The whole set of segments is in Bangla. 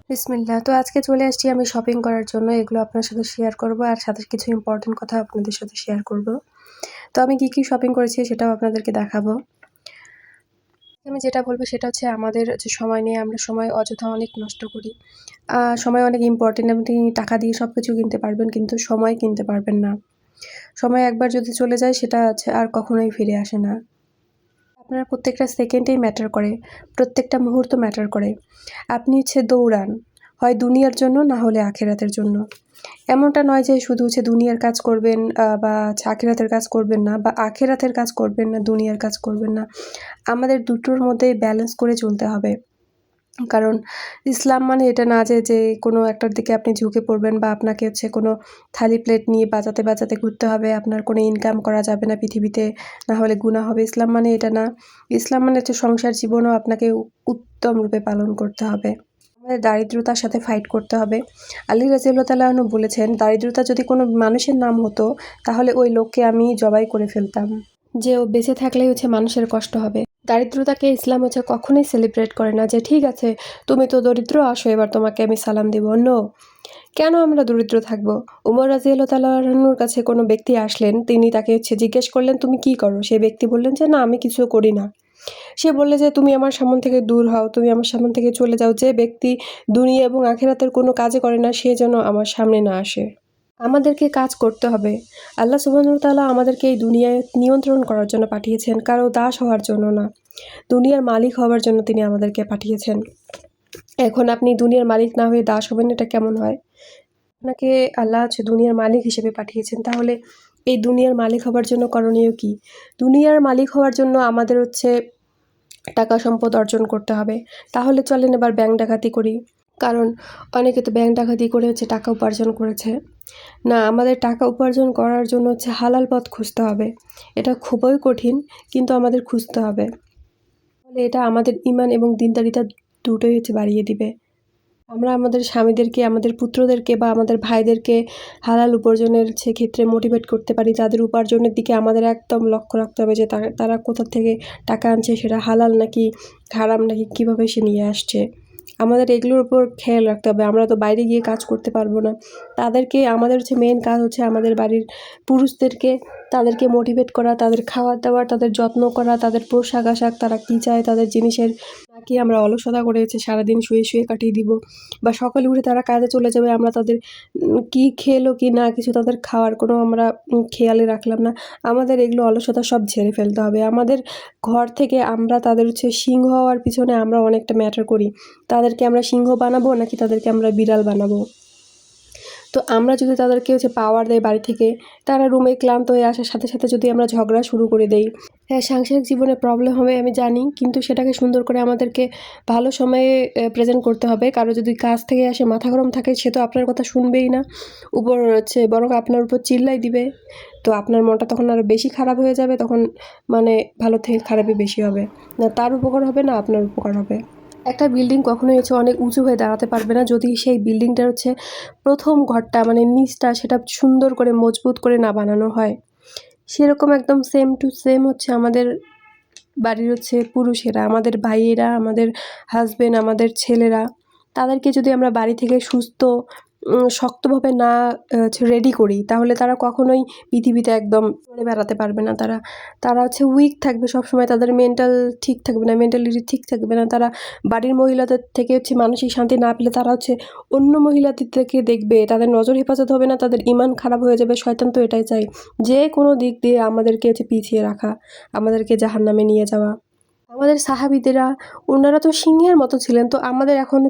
বিসমিল্লাহ। তো আজকে চলে আসছি আমি শপিং করার জন্য। এগুলো আপনার সাথে শেয়ার করব আর সাথে কিছু ইম্পোর্টেন্ট কথা আপনাদের সাথে শেয়ার করব। তো আমি কি শপিং করেছি সেটাও আপনাদেরকে দেখাবো। আমি যেটা বলব সেটা হচ্ছে আমাদের যে সময় নিয়ে আমরা সময় অযথা অনেক নষ্ট করি। সময় অনেক ইম্পোর্টেন্ট। আপনি টাকা দিয়ে সবকিছু কিনতে পারবেন কিন্তু সময় কিনতে পারবেন না। সময় একবার যদি চলে যায় সেটা হচ্ছে আর কখনোই ফিরে আসে না। আপনার প্রত্যেকটা সেকেন্ডেই ম্যাটার করে, প্রত্যেকটা মুহূর্ত ম্যাটার করে। আপনি দৌড়ান, হয় দুনিয়ার জন্য না হলে আখিরাতের জন্য। এমনটা নয় যে শুধু দুনিয়ার কাজ করবেন বা আখিরাতের কাজ করবেন না, বা আখিরাতের কাজ করবেন না, দুনিয়ার কাজ করবেন না। আমাদের দুটোর মধ্যে ব্যালেন্স করে চলতে হবে। কারণ ইসলাম মানে এটা না যে কোনো একটার দিকে আপনি ঝুঁকে পড়বেন বা আপনাকে কোনো থালি প্লেট নিয়ে বাজাতে বাজাতে ঘুরতে হবে, আপনার কোনো ইনকাম করা যাবে না পৃথিবীতে, না হলে গুনাহ হবে। ইসলাম মানে এটা না। ইসলাম মানে সংসার জীবনও আপনাকে উত্তম রূপে পালন করতে হবে। আমাদের দারিদ্রতার সাথে ফাইট করতে হবে। আলী রাদিয়াল্লাহু তাআলা আনহু বলেছেন, দারিদ্রতা যদি কোনো মানুষের নাম হতো তাহলে ওই লোককে আমি জবাই করে ফেলতাম। যে ও বেঁচে থাকলেই মানুষের কষ্ট হবে। দারিদ্রতাকে ইসলাম কখনোই সেলিব্রেট করে না যে ঠিক আছে তুমি তো দরিদ্র, আসো এবার তোমাকে আমি সালাম দিব। নো, কেন আমরা দরিদ্র থাকবো? উমর রাদিয়াল্লাহু তাআলা আনহুর কাছে কোনো ব্যক্তি আসলেন, তিনি তাকে জিজ্ঞেস করলেন তুমি কি করো? সেই ব্যক্তি বললেন যে না, আমি কিছু করি না। সে বললে যে তুমি আমার সামনে থেকে দূর হও, তুমি আমার সামনে থেকে চলে যাও। যে ব্যক্তি দুনিয়া এবং আখিরাতের কোনো কাজে করে না সে যেন আমার সামনে না আসে। আমাদেরকে কাজ করতে হবে। আল্লাহ সুবহানাহু ওয়া তাআলা আমাদেরকে এই দুনিয়ায় নিয়ন্ত্রণ করার জন্য পাঠিয়েছেন, কারো দাস হওয়ার জন্য না। দুনিয়ার মালিক হওয়ার জন্য তিনি আমাদেরকে পাঠিয়েছেন। এখন আপনি দুনিয়ার মালিক না হয়ে দাস হবেন, এটা কেমন হয়? আপনাকে আল্লাহ দুনিয়ার মালিক হিসেবে পাঠিয়েছেন, তাহলে এই দুনিয়ার মালিক হবার জন্য করণীয় কি? দুনিয়ার মালিক হওয়ার জন্য আমাদের টাকা সম্পদ অর্জন করতে হবে। তাহলে চলেন এবার ব্যাংক ডাকাতি করি। কারণ অনেকে তো ব্যাংক ডাকাতি করে টাকা উপার্জন করেছে। না, আমাদের টাকা উপার্জন করার জন্য হালাল পথ খুঁজতে হবে। এটা খুবই কঠিন, কিন্তু আমাদের খুঁজতে হবে। তাহলে এটা আমাদের ঈমান এবং দ্বীনদারিতা দুটোই বাড়িয়ে দিবে। আমরা আমাদের স্বামীদেরকে, আমাদের পুত্রদেরকে বা আমাদের ভাইদেরকে হালাল উপার্জনের ক্ষেত্রে মোটিভেট করতে পারি। তাদের উপার্জনের দিকে আমাদের একদম লক্ষ্য রাখতে হবে যে তারা কোথা থেকে টাকা আনছে, সেটা হালাল নাকি হারাম, নাকি কীভাবে সে নিয়ে আসছে। আমাদের এগুলোর উপর খেয়াল রাখতে হবে। আমরা তো বাইরে গিয়ে কাজ করতে পারবো না। তাদেরকে আমাদের মেইন কাজ আমাদের বাড়ির পুরুষদেরকে তাদেরকে মোটিভেট করা, তাদের খাওয়া দাওয়ার, তাদের যত্ন করা, তাদের পোশাক আশাক তারা কী চায়, তাদের জিনিসের, নাকি আমরা অলসতা করে সারাদিন শুয়ে শুয়ে কাটিয়ে দিব, বা সকালে উঠে তারা কাজে চলে যাবে, আমরা তাদের কি খেলো কি না কিছু তাদের খাওয়ার কোনো আমরা খেয়ালে রাখলাম না। আমাদের এগুলো অলসতা সব ঝেড়ে ফেলতে হবে। আমাদের ঘর থেকে আমরা তাদের সিংহ হওয়ার পিছনে আমরা অনেকটা ম্যাটার করি। তাদেরকে আমরা সিংহ বানাবো নাকি তাদেরকে আমরা বিড়াল বানাবো? তো আমরা যদি তাদেরকে পাওয়ার দেয় বাড়ি থেকে, তারা রুমে ক্লান্ত হয়ে আসার সাথে সাথে যদি আমরা ঝগড়া শুরু করে দেই, হ্যাঁ, সাংসারিক জীবনে প্রবলেম হবে আমি জানি, কিন্তু সেটাকে সুন্দর করে আমাদেরকে ভালো সময়ে প্রেজেন্ট করতে হবে। কারো যদি কাজ থেকে আসে মাথা গরম থাকে, সে তো আপনার কথা শুনবেই না, উপর বরং আপনার উপর চিল্লাই দিবে। তো আপনার মনটা তখন আরও বেশি খারাপ হয়ে যাবে। তখন ভালো থেকে খারাপই বেশি হবে। না তার উপকার হবে না আপনার উপকার হবে। একটা বিল্ডিং কখনোই অনেক উঁচু হয়ে দাঁড়াতে পারবে না যদি সেই বিল্ডিংটার প্রথম ঘরটা নিচটা সেটা সুন্দর করে মজবুত করে না বানানো হয়। সেরকম একদম সেম টু সেম আমাদের বাড়ির পুরুষেরা, আমাদের ভাইয়েরা, আমাদের হাজবেন্ড, আমাদের ছেলেরা, তাদেরকে যদি আমরা বাড়ি থেকে সুস্থ শক্তভাবে না রেডি করি, তাহলে তারা কখনোই পৃথিবীতে একদম চলে বেড়াতে পারবে না। তারা তারা উইক থাকবে সবসময়, তাদের মেন্টাল ঠিক থাকবে না, মেন্টালিটি ঠিক থাকবে না। তারা বাড়ির মহিলাদের থেকে মানসিক শান্তি না পেলে তারা অন্য মহিলাদের থেকে দেখবে, তাদের নজর হেফাজত হবে না, তাদের ঈমান খারাপ হয়ে যাবে। শয়তান তো এটাই চাই, যে কোনো দিক দিয়ে আমাদেরকে পিছিয়ে রাখা, আমাদেরকে জাহান্নামে নিয়ে যাওয়া। আমাদের সাহাবীদেরা, ওনারা তো সিংহের মতো ছিলেন। তো আমাদের এখন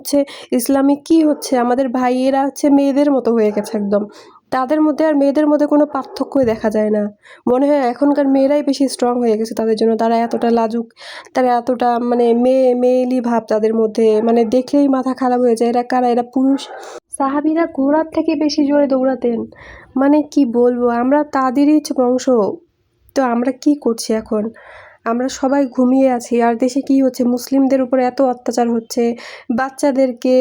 ইসলামিক কি আমাদের ভাইয়েরা মেয়েদের মতো হয়ে গেছে একদম। তাদের মধ্যে আর মেয়েদের মধ্যে কোনো পার্থক্যই দেখা যায় না। মনে হয় এখনকার মেয়েরাই বেশি স্ট্রং হয়ে গেছে তাদের জন্য। তারা এতটা লাজুক, তারা এতটা মেয়েলি ভাব তাদের মধ্যে, দেখলেই মাথা খারাপ হয়ে যায়। এরা কারা? এরা পুরুষ। সাহাবীরা ঘোড়ার থেকে বেশি জোরে দৌড়াতেন। কি বলবো, আমরা তাদেরই বংশ। তো আমরা কি করছি এখন? আমরা সবাই ঘুমিয়ে আছি, আর দেশে কি হচ্ছে? মুসলিমদের উপর এত অত্যাচার হচ্ছে, বাচ্চাদেরকে,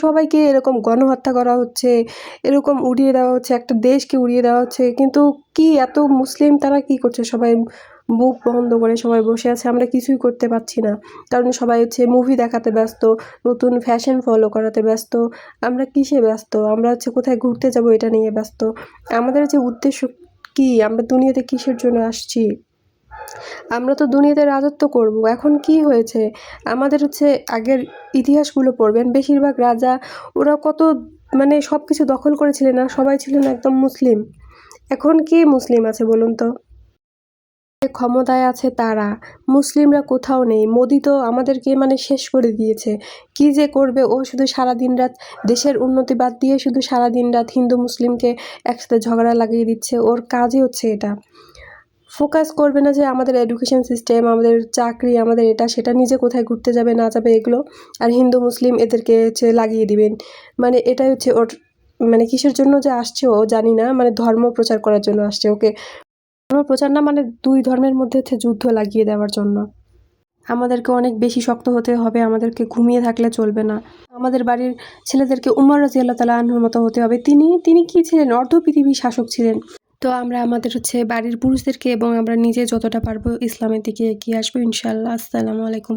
সবাইকে এরকম গণহত্যা করা হচ্ছে, এরকম উড়িয়ে দেওয়া হচ্ছে, একটা দেশকে উড়িয়ে দেওয়া হচ্ছে। কিন্তু কি এত মুসলিম তারা কি করছে? সবাই বুক বন্ধ করে সবাই বসে আছে, আমরা কিছুই করতে পারছি না। কারণ সবাই হচ্ছে মুভি দেখাতে ব্যস্ত, নতুন ফ্যাশন ফলো করাতে ব্যস্ত। আমরা কিসে ব্যস্ত? আমরা হচ্ছে কোথায় ঘুরতে যাব এটা নিয়ে ব্যস্ত। আমাদের যে উদ্দেশ্য কি? আমরা দুনিয়াতে কিসের জন্য আসছি? আমরা তো দুনিয়াতে রাজত্ব করব। এখন কি হয়েছে? আমাদের হচ্ছে আগের ইতিহাসগুলো পড়বেন, বেশিরভাগ রাজা ওরা কত মানে সবকিছু দখল করেছিলেন আর সবাই ছিলেন একদম মুসলিম। এখন কি মুসলিম আছে বলুন তো? ক্ষমতায় আছে তারা, মুসলিমরা কোথাও নেই। মোদি তো আমাদেরকে মানে শেষ করে দিয়েছে। কি যে করবে ও শুধু সারা দিনরাত দেশের উন্নতি বাদ দিয়ে শুধু সারা দিনরাত হিন্দু মুসলিমকে একসাথে ঝগড়া লাগিয়ে দিচ্ছে। ওর কাজই হচ্ছে এটা। ফোকাস করবে না যে আমাদের এডুকেশন সিস্টেম, আমাদের চাকরি, আমাদের এটা সেটা, নিজে কোথায় ঘুরতে যাবে না যাবে এগুলো, আর হিন্দু মুসলিম এদেরকে হচ্ছে লাগিয়ে দিবেন। মানে এটাই হচ্ছে ওর মানে কিসের জন্য যে আসছে ও জানি না, মানে ধর্ম প্রচার করার জন্য আসছে। ওকে ধর্ম প্রচার না, মানে 2 ধর্মের মধ্যে হচ্ছে যুদ্ধ লাগিয়ে দেওয়ার জন্য। আমাদেরকে অনেক বেশি শক্ত হতে হবে, আমাদেরকে ঘুমিয়ে থাকলে চলবে না। আমাদের বাড়ির ছেলেদেরকে উমর রাদিয়াল্লাহু তাআলা আনহুর মতো হতে হবে। তিনি কি ছিলেন? অর্ধ পৃথিবীর শাসক ছিলেন। তো আমরা আমাদের হচ্ছে বাড়ির পুরুষদেরকে এবং আমরা নিজে যতটা পারবো ইসলামের দিকে এগিয়ে আসবো ইনশাআল্লাহ। আসসালামু আলাইকুম।